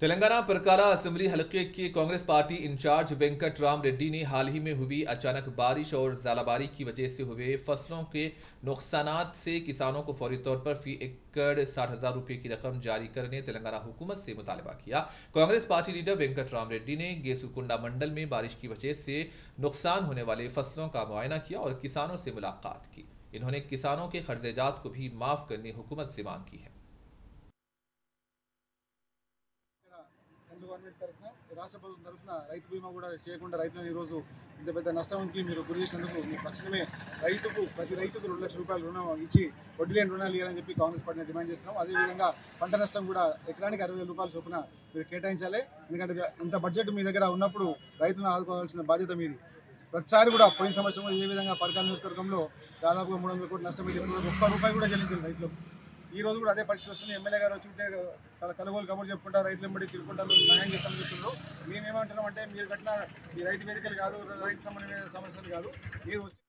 Telangana परकाला assembly हलके के Congress party in charge Venkat Ram Reddy ने हाल ही में हुई अचानक बारिश और ज़ालाबारी की वजह से हुए फसलों के नुकसानात से किसानों को फौरी तौर पर फी एकड़ 60,000 रुपये की रकम जारी करने तेलंगाना हुकूमत से मुतालबा किया। कांग्रेस पार्टी लीडर वेंकट राम रेड्डी ने गेसुकुंडा मंडल में बारिश की वजह से नुकसान होने वाले फसलों का मुआयना किया और किसानों से मुलाकात की। इन्होंने किसानों के कर्जेजात को भी माफ करने हुकूमत से मांग की है। గవర్నమెంట్ తరఫున రాష్ట్ర ప్రభుత్వం తరఫున రైతు బీమా కూడా చేయకుండా రైతులను ఈరోజు ఇంత పెద్ద నష్టానికి మీరు గురి చేసినందుకు మీ తక్షణమే ప్రతి రైతుకు 2 లక్షల రూపాయల రుణం ఇచ్చి వడ్డీ లేని రుణాలు ఇవ్వాలని చెప్పి కాంగ్రెస్ పార్టీని డిమాండ్ చేస్తున్నాం. అదేవిధంగా పంట నష్టం కూడా ఎకరానికి 60,000 రూపాయల చొప్పున మీరు కేటాయించాలి. ఎందుకంటే ఇంత బడ్జెట్ మీ దగ్గర ఉన్నప్పుడు రైతులను ఆదుకోవాల్సిన బాధ్యత మీది. ప్రతిసారి కూడా పోయిన సంవత్సరం కూడా ఇదే విధంగా పరకాల నియోజకవర్గంలో దాదాపుగా 300 కోట్ల నష్టమైతే ఒక్క రూపాయి కూడా చెల్లించారు రైతులకు. ఈ రోజు కూడా అదే పరిస్థితి వస్తుంది. ఎమ్మెల్యే గారు వచ్చి ఉంటే కలగోలు కబుర్లు చెప్పుకుంటా రైతులు ఎంబడి తిరుగుకుంటారు, న్యాయం చేస్తామని చెప్తున్నారు. మేమేమంటున్నాం అంటే మీరు కట్టిన ఈ రైతు వేదికలు కాదు, రైతు సమస్యలు కాదు, మీరు వచ్చి